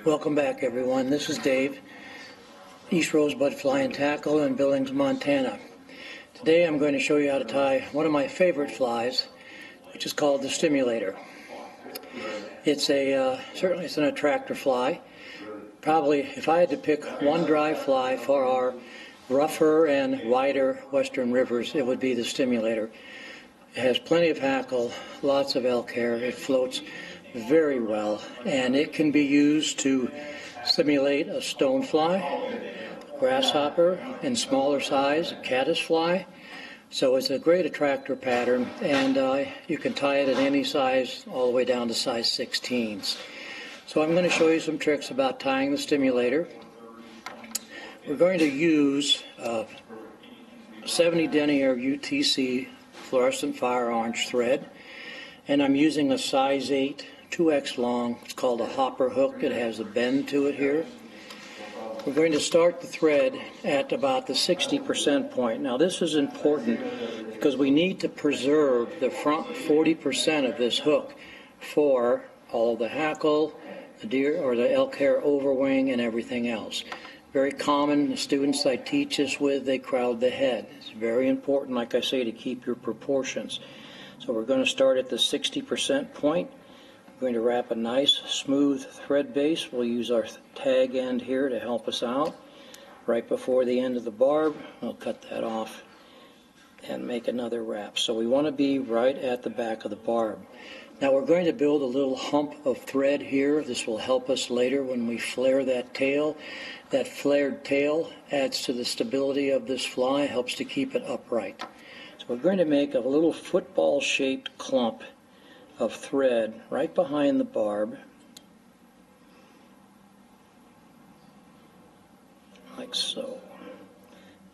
Welcome back, everyone. This is Dave, East Rosebud Fly and Tackle in Billings, Montana. Today I'm going to show you how to tie one of my favorite flies, which is called the Stimulator. It's certainly it's an attractor fly. Probably, if I had to pick one dry fly for our rougher and wider western rivers, it would be the Stimulator. It has plenty of hackle, lots of elk hair. It floats very well, and it can be used to simulate a stonefly, a grasshopper in smaller size, a caddisfly. So it's a great attractor pattern, and you can tie it at any size all the way down to size 16s. So I'm going to show you some tricks about tying the Stimulator. We're going to use 70 denier UTC fluorescent fire orange thread, and I'm using a size 8 2x long. It's called a hopper hook. It has a bend to it here. We're going to start the thread at about the 60% point. Now this is important because we need to preserve the front 40% of this hook for all of the hackle, the deer or the elk hair overwing, and everything else. Very common. The students I teach this with, they crowd the head. It's very important, like I say, to keep your proportions. So we're going to start at the 60% point. We're going to wrap a nice smooth thread base. We'll use our tag end here to help us out. Right before the end of the barb, we'll cut that off and make another wrap. So we want to be right at the back of the barb. Now we're going to build a little hump of thread here. This will help us later when we flare that tail. That flared tail adds to the stability of this fly, helps to keep it upright. So we're going to make a little football-shaped clump of thread right behind the barb, like so,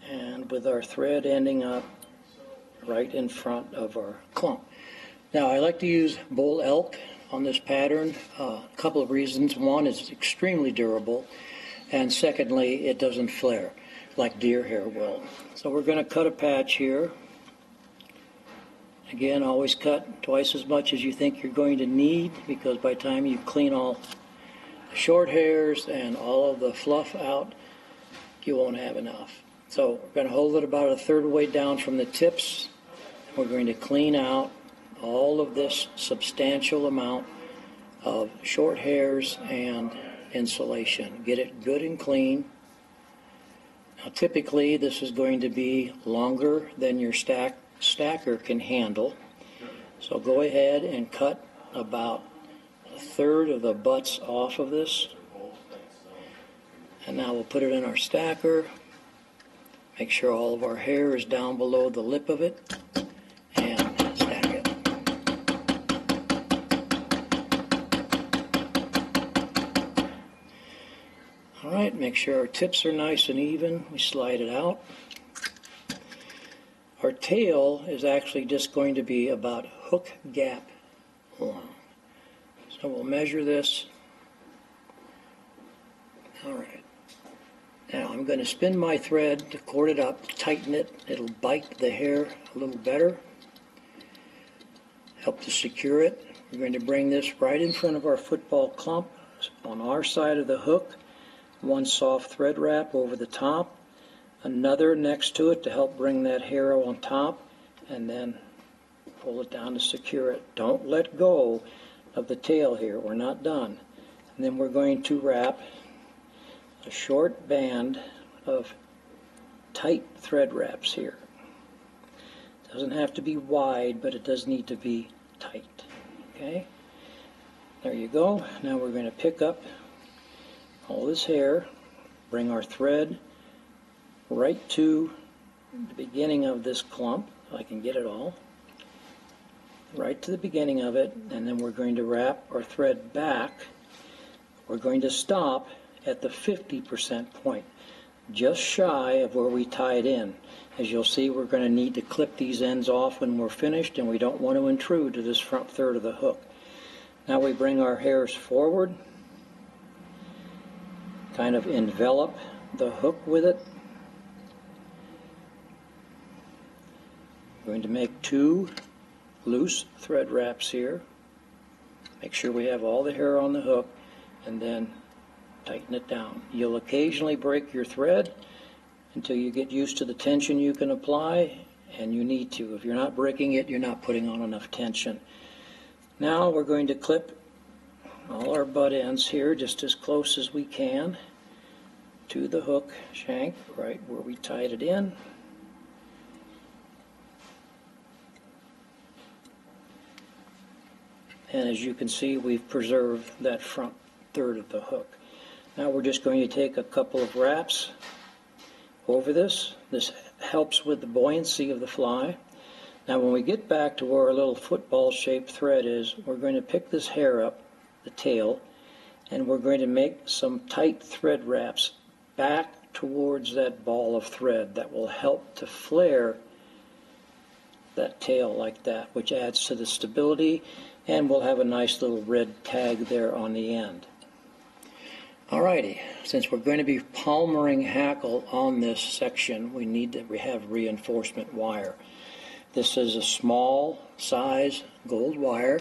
and with our thread ending up right in front of our clump. Now I like to use bull elk on this pattern. A couple of reasons. One, it's extremely durable, and secondly, it doesn't flare like deer hair will. So we're going to cut a patch here. Again, always cut twice as much as you think you're going to need, because by the time you clean all the short hairs and all of the fluff out, you won't have enough. So we're going to hold it about a third way down from the tips. We're going to clean out all of this substantial amount of short hairs and insulation. Get it good and clean. Now typically this is going to be longer than your stacker can handle, so go ahead and cut about a third of the butts off of this, and now we'll put it in our stacker. Make sure all of our hair is down below the lip of it, and stack it. Alright, make sure our tips are nice and even. We slide it out. Our tail is actually just going to be about hook gap long. So we'll measure this. Alright. Now I'm going to spin my thread to cord it up, tighten it. It'll bite the hair a little better. Help to secure it. We're going to bring this right in front of our football clump on our side of the hook. One soft thread wrap over the top. Another next to it to help bring that hair on top, and then pull it down to secure it. Don't let go of the tail here. We're not done. And then we're going to wrap a short band of tight thread wraps here. It doesn't have to be wide, but it does need to be tight. Okay? There you go. Now we're going to pick up all this hair, bring our thread right to the beginning of this clump, if I can get it all, right to the beginning of it, and then we're going to wrap our thread back. We're going to stop at the 50% point, just shy of where we tied in. As you'll see, we're going to need to clip these ends off when we're finished, and we don't want to intrude to this front third of the hook. Now we bring our hairs forward, kind of envelop the hook with it. We're going to make 2 loose thread wraps here. Make sure we have all the hair on the hook, and then tighten it down. You'll occasionally break your thread until you get used to the tension you can apply, and you need to. If you're not breaking it, you're not putting on enough tension. Now we're going to clip all our butt ends here just as close as we can to the hook shank, right where we tied it in. And as you can see, we've preserved that front third of the hook. Now we're just going to take a couple of wraps over this. This helps with the buoyancy of the fly. Now when we get back to where our little football shaped thread is, we're going to pick this hair up, the tail, and we're going to make some tight thread wraps back towards that ball of thread that will help to flare that tail like that, which adds to the stability, and we'll have a nice little red tag there on the end. Alrighty, since we're going to be palmering hackle on this section, we need to have reinforcement wire. This is a small size gold wire.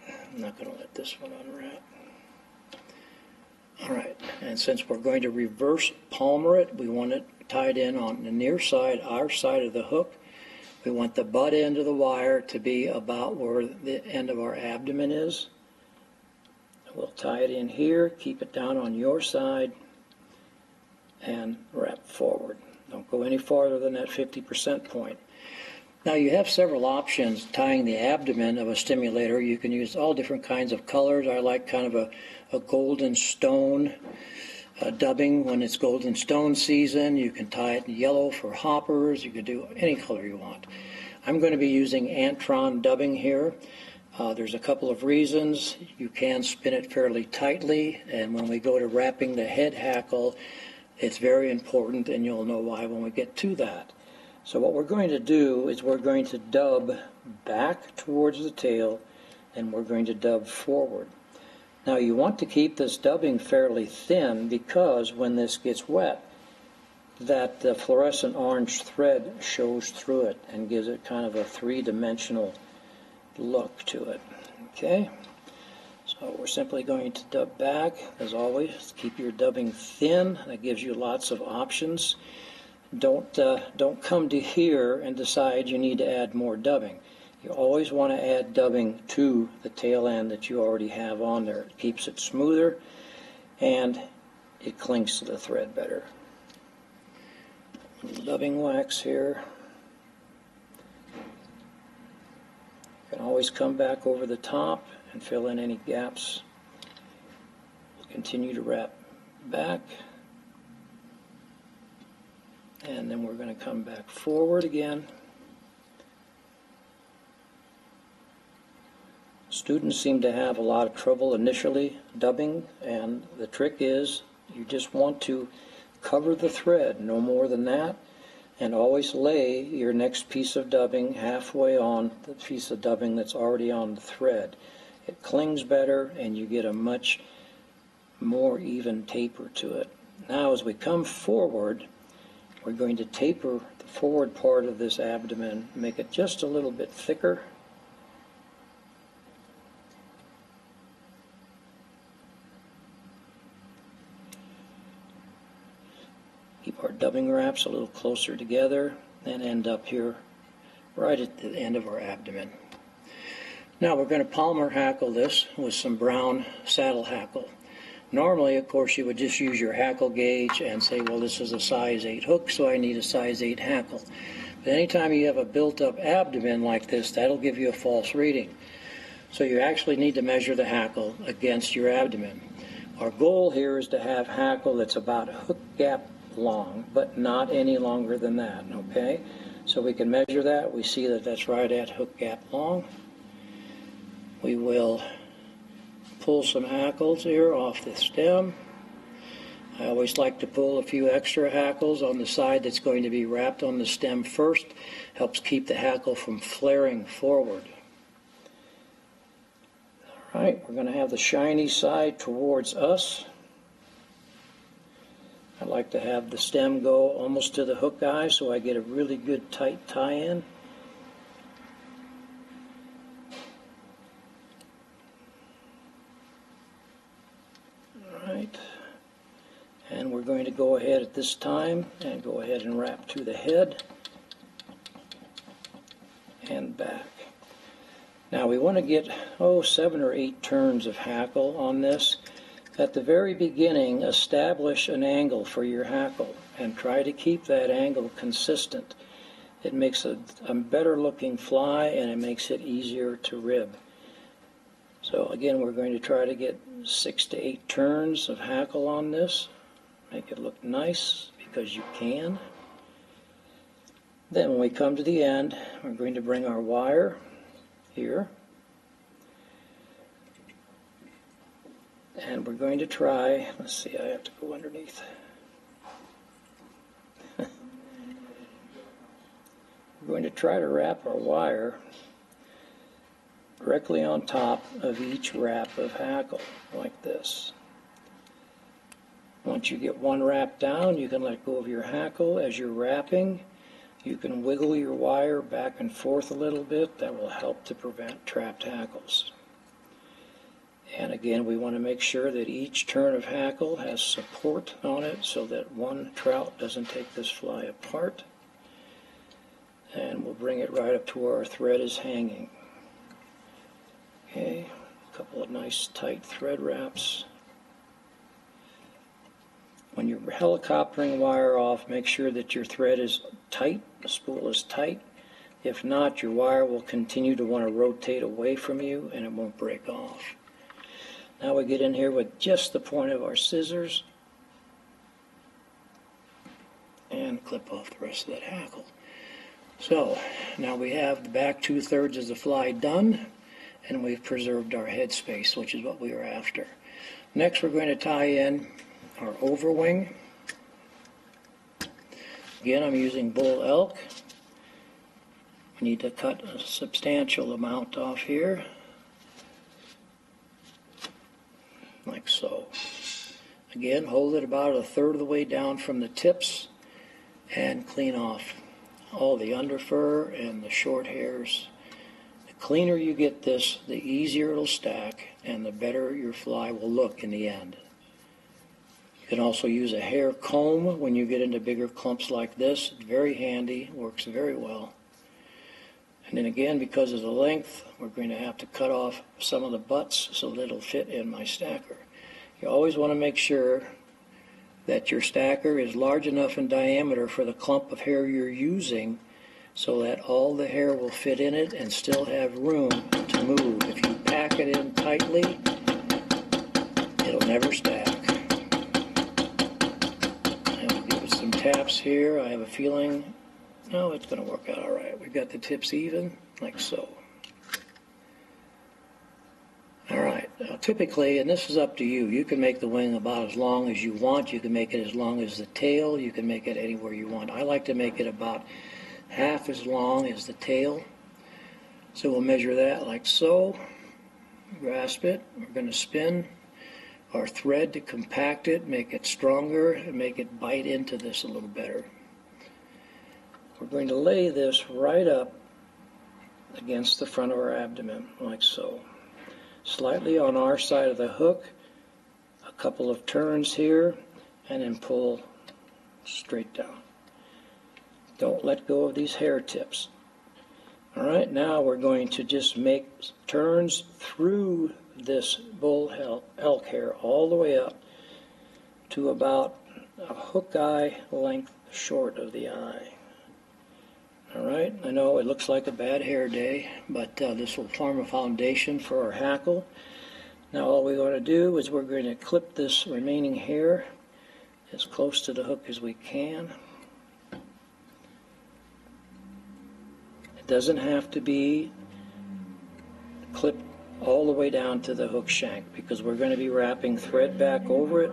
I'm not going to let this one unwrap. Alright, and since we're going to reverse palmer it, we want it tied in on the near side, our side of the hook. We want the butt end of the wire to be about where the end of our abdomen is. We'll tie it in here, keep it down on your side, and wrap forward. Don't go any farther than that 50% point. Now you have several options tying the abdomen of a stimulator. You can use all different kinds of colors. I like kind of a golden stone dubbing when it's golden stone season. You can tie it in yellow for hoppers. You can do any color you want. I'm going to be using Antron dubbing here. There's a couple of reasons. You can spin it fairly tightly, and when we go to wrapping the head hackle, it's very important, and you'll know why when we get to that. So what we're going to do is we're going to dub back towards the tail, and we're going to dub forward. Now you want to keep this dubbing fairly thin, because when this gets wet, that fluorescent orange thread shows through it and gives it kind of a three-dimensional look to it. Okay, so we're simply going to dub back. As always, keep your dubbing thin. That gives you lots of options. Don't come to here and decide you need to add more dubbing. You always want to add dubbing to the tail end that you already have on there. It keeps it smoother and it clings to the thread better. Dubbing wax here. You can always come back over the top and fill in any gaps. Continue to wrap back. And then we're going to come back forward again. Students seem to have a lot of trouble initially dubbing, and the trick is you just want to cover the thread, no more than that, and always lay your next piece of dubbing halfway on the piece of dubbing that's already on the thread. It clings better and you get a much more even taper to it. Now as we come forward, we're going to taper the forward part of this abdomen, make it just a little bit thicker. Keep our dubbing wraps a little closer together and end up here right at the end of our abdomen. Now we're going to palmer hackle this with some brown saddle hackle. Normally, of course, you would just use your hackle gauge and say, well, this is a size 8 hook, so I need a size 8 hackle. But anytime you have a built-up abdomen like this, that'll give you a false reading. So you actually need to measure the hackle against your abdomen. Our goal here is to have hackle that's about hook gap long, but not any longer than that, okay? So we can measure that. We see that that's right at hook gap long. We will pull some hackles here off the stem. I always like to pull a few extra hackles on the side that's going to be wrapped on the stem first. Helps keep the hackle from flaring forward. All right, we're going to have the shiny side towards us. I like to have the stem go almost to the hook eye so I get a really good tight tie-in. All right. And we're going to go ahead at this time and go ahead and wrap to the head and back. Now we want to get 7 or 8 turns of hackle on this. At the very beginning, establish an angle for your hackle and try to keep that angle consistent. It makes a better looking fly, and it makes it easier to rib. So again, we're going to try to get 6 to 8 turns of hackle on this. Make it look nice, because you can. Then when we come to the end, we're going to bring our wire here. And we're going to try, let's see, I have to go underneath. We're going to try to wrap our wire directly on top of each wrap of hackle, like this. Once you get one wrap down, you can let go of your hackle. As you're wrapping, you can wiggle your wire back and forth a little bit. That will help to prevent trapped hackles. And again, we want to make sure that each turn of hackle has support on it so that one trout doesn't take this fly apart. And we'll bring it right up to where our thread is hanging. Okay, a couple of nice tight thread wraps. When you're helicoptering wire off, make sure that your thread is tight, the spool is tight. If not, your wire will continue to want to rotate away from you and it won't break off. Now we get in here with just the point of our scissors and clip off the rest of that hackle. So now we have the back 2/3 of the fly done, and we've preserved our head space, which is what we were after. Next we're going to tie in our overwing. Again, I'm using bull elk. We need to cut a substantial amount off here, like so. Again, hold it about 1/3 of the way down from the tips and clean off all the underfur and the short hairs. The cleaner you get this, the easier it'll stack and the better your fly will look in the end. You can also use a hair comb when you get into bigger clumps like this. It's very handy, works very well. And then again, because of the length, we're going to have to cut off some of the butts so that it'll fit in my stacker. You always want to make sure that your stacker is large enough in diameter for the clump of hair you're using so that all the hair will fit in it and still have room to move. If you pack it in tightly, it'll never stack. And we'll give it some taps here. I have a feeling, no, it's going to work out all right. We've got the tips even, like so. All right, now typically, and this is up to you, you can make the wing about as long as you want. You can make it as long as the tail. You can make it anywhere you want. I like to make it about half as long as the tail. So we'll measure that like so. Grasp it. We're going to spin our thread to compact it, make it stronger, and make it bite into this a little better. We're going to lay this right up against the front of our abdomen, like so. Slightly on our side of the hook, a couple of turns here, and then pull straight down. Don't let go of these hair tips. All right, now we're going to just make turns through this bull elk hair all the way up to about a hook eye length short of the eye. All right, I know it looks like a bad hair day, but this will form a foundation for our hackle. Now all we're going to do is we're going to clip this remaining hair as close to the hook as we can. It doesn't have to be clipped all the way down to the hook shank because we're going to be wrapping thread back over it.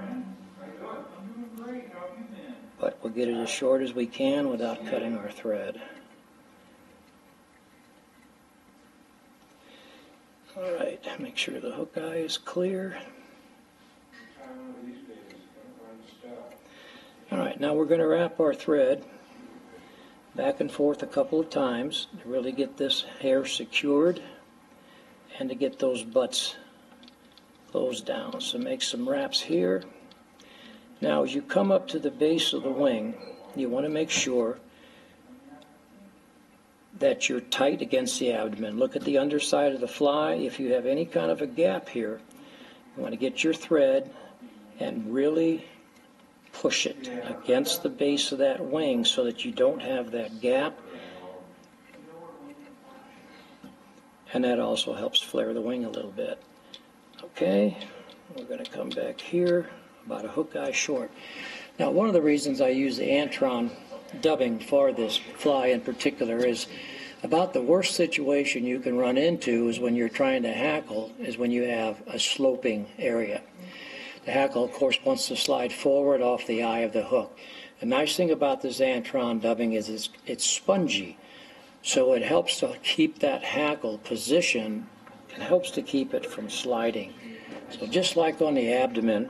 But we'll get it as short as we can without cutting our thread. All right, make sure the hook eye is clear. All right, now we're going to wrap our thread back and forth a couple of times to really get this hair secured and to get those butts those down. So make some wraps here. Now as you come up to the base of the wing, you want to make sure that you're tight against the abdomen. Look at the underside of the fly. If you have any kind of a gap here, you want to get your thread and really push it against the base of that wing so that you don't have that gap. And that also helps flare the wing a little bit. Okay, we're going to come back here about a hook eye short. Now, one of the reasons I use the Antron dubbing for this fly in particular is about the worst situation you can run into is when you're trying to hackle is when you have a sloping area. The hackle, of course, wants to slide forward off the eye of the hook. The nice thing about this Antron dubbing is it's spongy, so it helps to keep that hackle positioned. It helps to keep it from sliding. So just like on the abdomen,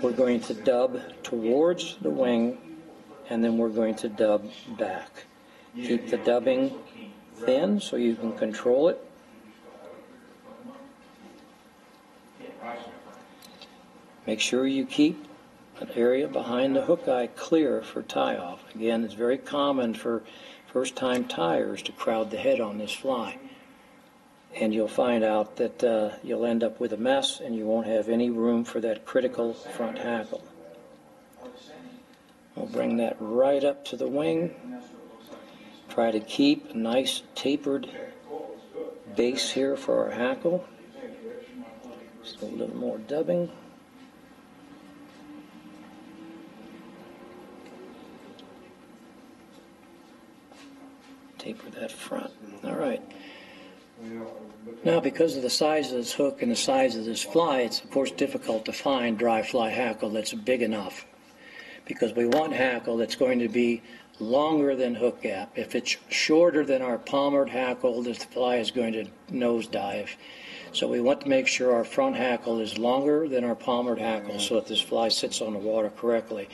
we're going to dub towards the wing, and then we're going to dub back. Keep the dubbing thin so you can control it. Make sure you keep an area behind the hook eye clear for tie-off. Again, it's very common for first-time tiers to crowd the head on this fly. And you'll find out that you'll end up with a mess and you won't have any room for that critical front hackle. We'll bring that right up to the wing. Try to keep a nice tapered base here for our hackle. Just a little more dubbing. Taper that front. All right. Now, because of the size of this hook and the size of this fly, it's of course difficult to find dry fly hackle that's big enough, because we want hackle that's going to be longer than hook gap. If it's shorter than our palmered hackle, this fly is going to nosedive. So we want to make sure our front hackle is longer than our palmered hackle so that this fly sits on the water correctly.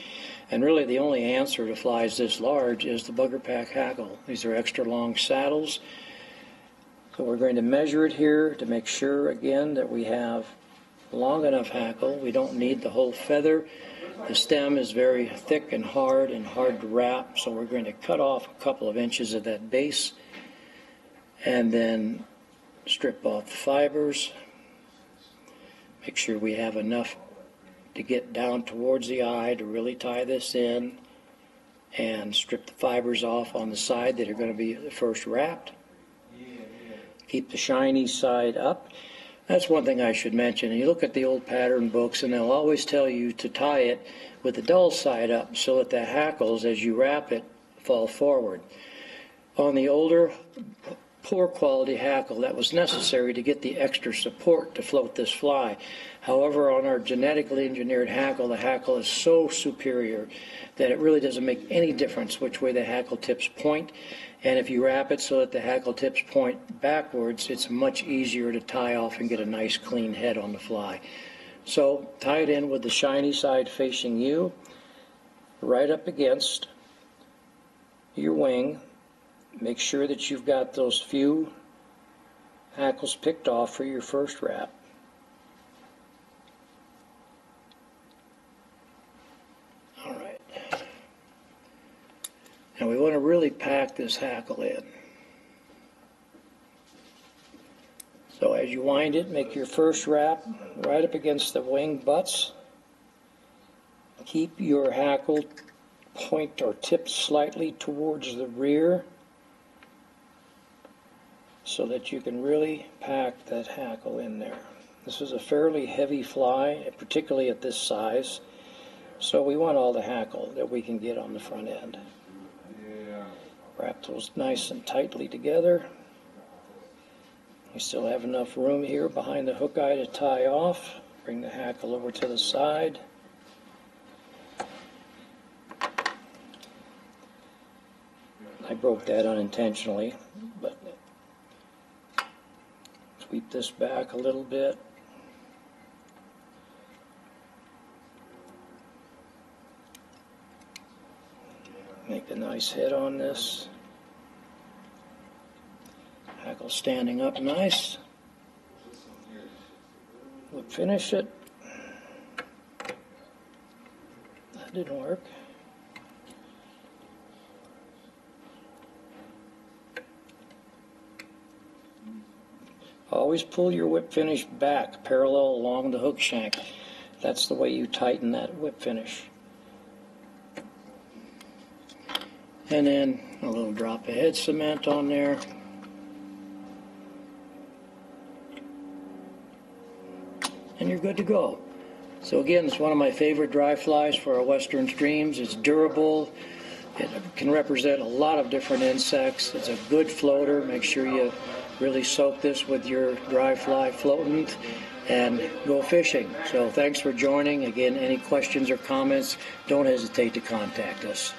And really the only answer to flies this large is the bugger pack hackle. These are extra long saddles. So we're going to measure it here to make sure, again, that we have long enough hackle. We don't need the whole feather. The stem is very thick and hard to wrap, so we're going to cut off a couple of inches of that base and then strip off the fibers. Make sure we have enough to get down towards the eye to really tie this in, and strip the fibers off on the side that are going to be first wrapped. Keep the shiny side up. That's one thing I should mention. You look at the old pattern books and they'll always tell you to tie it with the dull side up so that the hackles, as you wrap it, fall forward. On the older, poor quality hackle, that was necessary to get the extra support to float this fly. However, on our genetically engineered hackle, the hackle is so superior that it really doesn't make any difference which way the hackle tips point. And if you wrap it so that the hackle tips point backwards, it's much easier to tie off and get a nice clean head on the fly. So tie it in with the shiny side facing you, right up against your wing. Make sure that you've got those few hackles picked off for your first wrap. All right. And we want to really pack this hackle in. So as you wind it, make your first wrap right up against the wing butts. Keep your hackle point or tip slightly towards the rear so that you can really pack that hackle in there. This is a fairly heavy fly, particularly at this size, so we want all the hackle that we can get on the front end. Wrap those nice and tightly together. We still have enough room here behind the hook eye to tie off. Bring the hackle over to the side. I broke that unintentionally, but sweep this back a little bit. Make a nice head on this. Hackle standing up nice. We'll finish it. That didn't work. Always pull your whip finish back parallel along the hook shank. That's the way you tighten that whip finish. And then a little drop of head cement on there. And you're good to go. So again, it's one of my favorite dry flies for our western streams. It's durable. It can represent a lot of different insects. It's a good floater. Make sure you really soak this with your dry fly floatant and go fishing. So thanks for joining. Again, any questions or comments, don't hesitate to contact us.